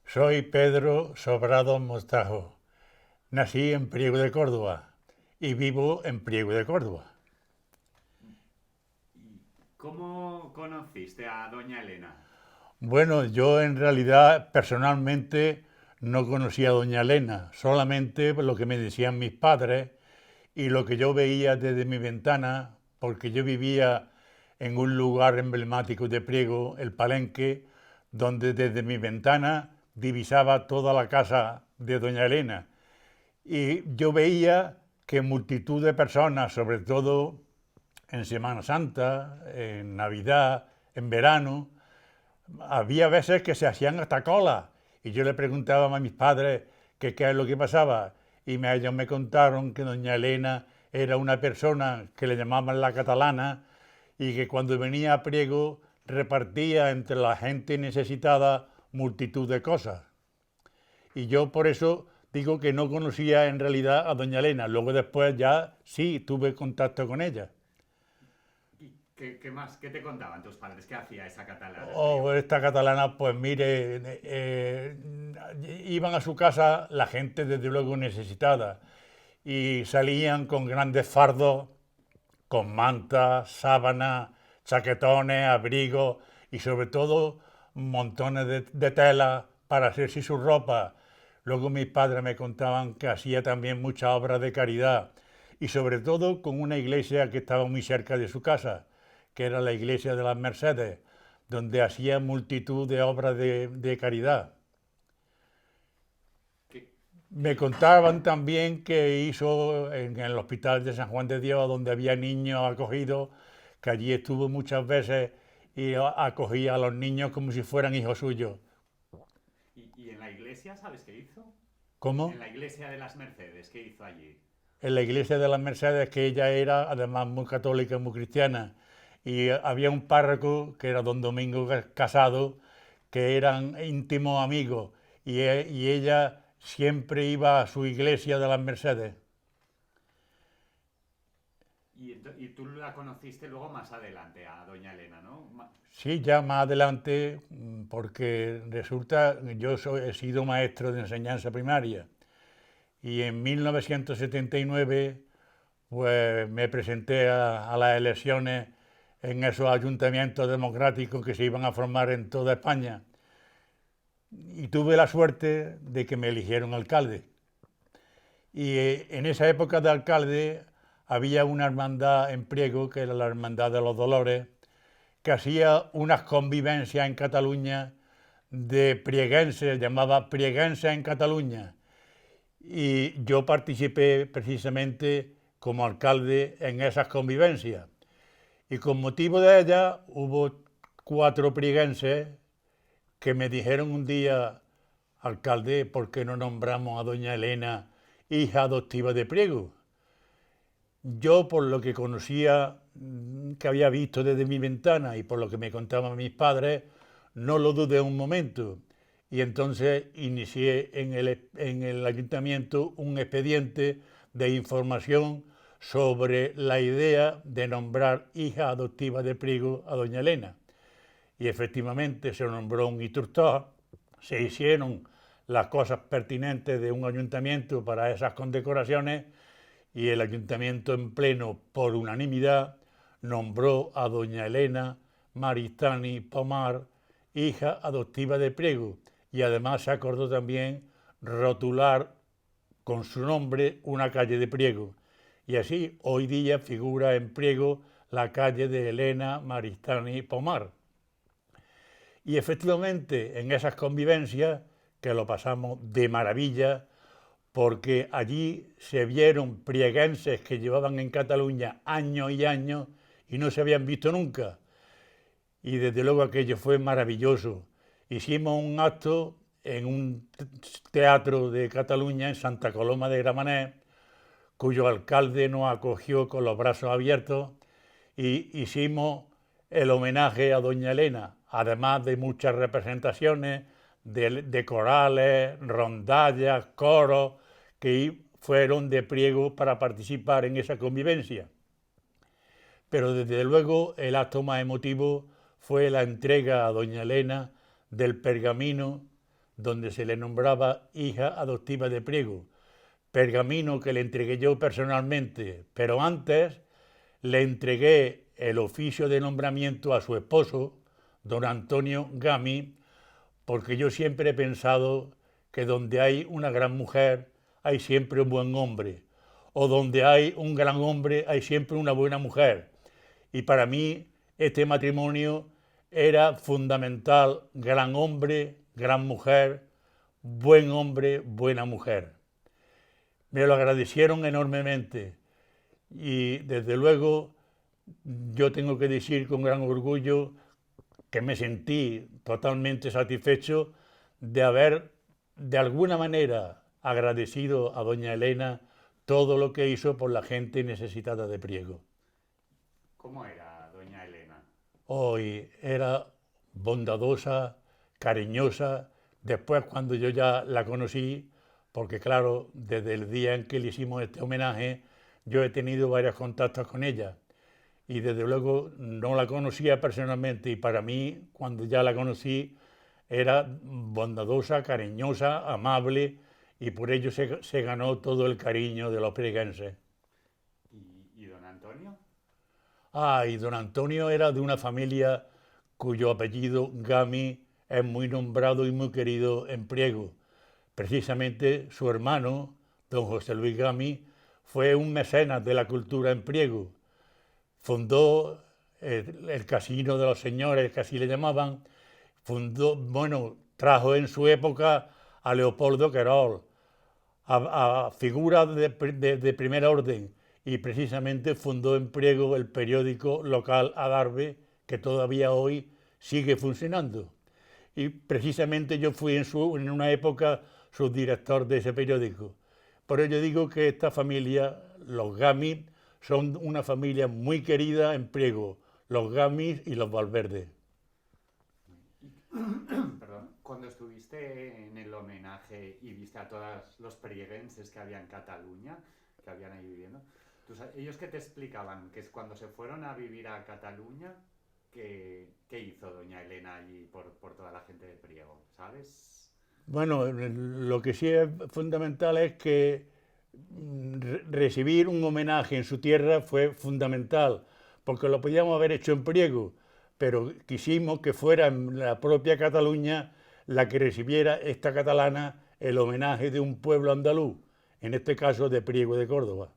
Soy Pedro Sobrado Mostajo. Nací en Priego de Córdoba y vivo en Priego de Córdoba. ¿Y cómo conociste a doña Elena? Bueno, yo en realidad personalmente no conocía a doña Elena, solamente lo que me decían mis padres y lo que yo veía desde mi ventana, porque yo vivía en un lugar emblemático de Priego, el Palenque, donde desde mi ventana divisaba toda la casa de doña Elena. Y yo veía que multitud de personas, sobre todo en Semana Santa, en Navidad, en verano, había veces que se hacían hasta cola. Y yo le preguntaba a mis padres que qué es lo que pasaba. Ellos me contaron que doña Elena era una persona que le llamaban la catalana y que cuando venía a Priego repartía entre la gente necesitada multitud de cosas. Y yo por eso digo que no conocía en realidad a doña Elena. Luego después ya sí tuve contacto con ella. ¿Y qué más? ¿Qué te contaban tus padres? ¿Qué hacía esa catalana en O Priego? esta catalana, pues mire, iban a su casa la gente desde luego necesitada y salían con grandes fardos, con mantas, sábanas, chaquetones, abrigos y sobre todo montones de tela para hacerse su ropa. Luego mis padres me contaban que hacía también muchas obras de caridad y sobre todo con una iglesia que estaba muy cerca de su casa, que era la iglesia de las Mercedes, donde hacía multitud de obras de caridad. ¿Qué, Me qué- contaban también que hizo en el hospital de San Juan de Dios, donde había niños acogidos, que allí estuvo muchas veces y acogía a los niños como si fueran hijos suyos. y en la iglesia, sabes qué hizo? En ¿Cómo? la iglesia de las Mercedes, ¿qué hizo allí? En la iglesia de las Mercedes, que ella era además muy católica, muy cristiana, y había un párroco que era don Domingo Casado, que eran íntimos amigos, y ella siempre iba a su iglesia de las Mercedes. Y tú la conociste luego más adelante, a doña Elena, ¿no? Sí, ya más adelante, porque resulta, he sido maestro de enseñanza primaria y en 1979 pues me presenté a las elecciones en esos ayuntamientos democráticos que se iban a formar en toda España y tuve la suerte de que me eligieron alcalde. Y en esa época de alcalde había una hermandad en Priego, que era la Hermandad de los Dolores, que hacía unas convivencias en Cataluña de prieguenses, llamaba Prieguenses en Cataluña. Y yo participé precisamente como alcalde en esas convivencias. Y con motivo de ellas hubo cuatro prieguenses que me dijeron un día, alcalde, ¿por qué no nombramos a doña Elena hija adoptiva de Priego? Yo, por lo que conocía, que había visto desde mi ventana y por lo que me contaban mis padres, no lo dudé un momento. Y entonces inicié en el ayuntamiento un expediente de información sobre la idea de nombrar hija adoptiva de Priego a doña Elena. Y efectivamente se nombró un instructor, se hicieron las cosas pertinentes de un ayuntamiento para esas condecoraciones y el ayuntamiento en pleno, por unanimidad, nombró a doña Elena Maristani Pomar, hija adoptiva de Priego, y además se acordó también rotular con su nombre una calle de Priego. Y así hoy día figura en Priego la calle de Elena Maristani Pomar. Y efectivamente en esas convivencias, que lo pasamos de maravilla, porque allí se vieron prieguenses que llevaban en Cataluña años y años y no se habían visto nunca. Y desde luego aquello fue maravilloso. Hicimos un acto en un teatro de Cataluña, en Santa Coloma de Gramenet, cuyo alcalde nos acogió con los brazos abiertos y hicimos el homenaje a doña Elena, además de muchas representaciones de corales, rondallas, coros, que fueron de Priego para participar en esa convivencia. Pero desde luego el acto más emotivo fue la entrega a doña Elena del pergamino donde se le nombraba hija adoptiva de Priego, pergamino que le entregué yo personalmente, pero antes le entregué el oficio de nombramiento a su esposo, don Antonio Gami, porque yo siempre he pensado que donde hay una gran mujer hay siempre un buen hombre, o donde hay un gran hombre hay siempre una buena mujer. Y para mí este matrimonio era fundamental, gran hombre, gran mujer, buen hombre, buena mujer. Me lo agradecieron enormemente y desde luego yo tengo que decir con gran orgullo que me sentí totalmente satisfecho de haber de alguna manera agradecido a doña Elena todo lo que hizo por la gente necesitada de Priego. ¿Cómo era doña Elena? Hoy era bondadosa, cariñosa. Después, cuando yo ya la conocí, porque claro, desde el día en que le hicimos este homenaje, yo he tenido varios contactos con ella y desde luego no la conocía personalmente y para mí, cuando ya la conocí, era bondadosa, cariñosa, amable y por ello se ganó todo el cariño de los prieguenses. ¿Y don Antonio? Y don Antonio era de una familia cuyo apellido Gami es muy nombrado y muy querido en Priego. Precisamente su hermano, don José Luis Gami, fue un mecenas de la cultura en Priego. Fundó el Casino de los Señores, que así le llamaban. Trajo en su época a Leopoldo Querol, a figuras de primera orden, y precisamente fundó en Priego el periódico local Adarve, que todavía hoy sigue funcionando. Y precisamente yo fui en una época subdirector de ese periódico. Por ello digo que esta familia, los Gamis, son una familia muy querida en Priego, los Gamis y los Valverde. Perdón, cuando estuviste en el homenaje y viste a todos los prieguenses que había en Cataluña, que habían ahí viviendo, ellos qué te explicaban, que es cuando se fueron a vivir a Cataluña, ¿qué hizo doña Elena allí por toda la gente de Priego, ¿sabes? Bueno, lo que sí es fundamental es que recibir un homenaje en su tierra fue fundamental, porque lo podíamos haber hecho en Priego, pero quisimos que fuera en la propia Cataluña la que recibiera esta catalana el homenaje de un pueblo andaluz, en este caso de Priego de Córdoba.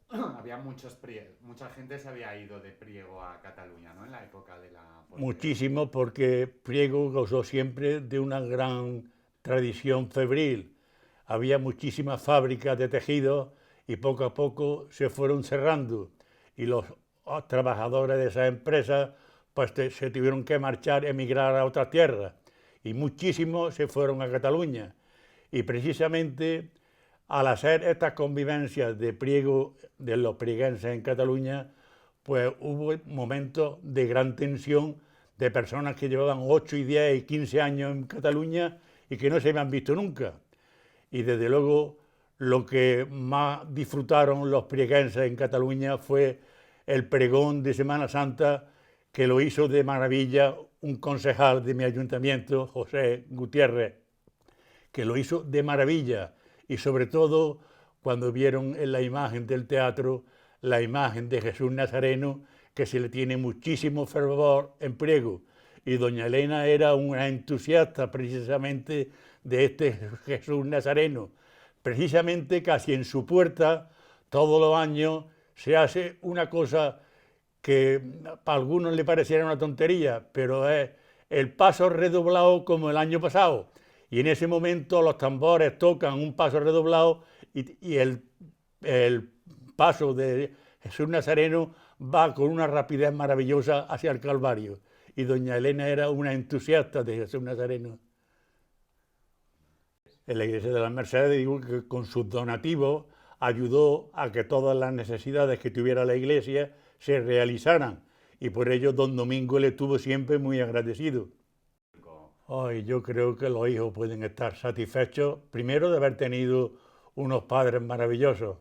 Había mucha gente se había ido de Priego a Cataluña, ¿no? En la época de la posguerra. Muchísimo, porque Priego gozó siempre de una gran tradición febril. Había muchísimas fábricas de tejidos y poco a poco se fueron cerrando y los trabajadores de esas empresas pues se tuvieron que marchar, emigrar a otras tierras y muchísimos se fueron a Cataluña. Y precisamente al hacer estas convivencias de Priego, de los prieguenses en Cataluña, pues hubo momentos de gran tensión de personas que llevaban 8 y 10 y 15 años en Cataluña y que no se habían visto nunca. Y desde luego lo que más disfrutaron los prieguenses en Cataluña fue el pregón de Semana Santa, que lo hizo de maravilla un concejal de mi ayuntamiento, José Gutiérrez, que lo hizo de maravilla y sobre todo cuando vieron en la imagen del teatro la imagen de Jesús Nazareno, que se le tiene muchísimo fervor en Priego, y doña Elena era una entusiasta precisamente de este Jesús Nazareno. Precisamente casi en su puerta todos los años se hace una cosa que a algunos le pareciera una tontería, pero es el paso redoblado como el año pasado. Y en ese momento los tambores tocan un paso redoblado y el paso de Jesús Nazareno va con una rapidez maravillosa hacia el Calvario. Y doña Elena era una entusiasta de Jesús Nazareno. En la iglesia de las Mercedes, digo que con sus donativos ayudó a que todas las necesidades que tuviera la iglesia se realizaran. Y por ello don Domingo le estuvo siempre muy agradecido. Hoy yo creo que los hijos pueden estar satisfechos, primero de haber tenido unos padres maravillosos,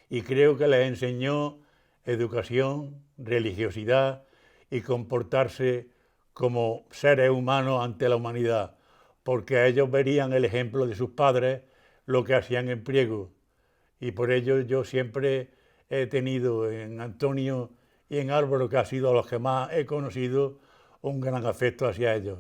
y creo que les enseñó educación, religiosidad y comportarse como seres humanos ante la humanidad, porque ellos verían el ejemplo de sus padres, lo que hacían en Priego. Y por ello yo siempre he tenido en Antonio y en Álvaro, que ha sido los que más he conocido, un gran afecto hacia ellos.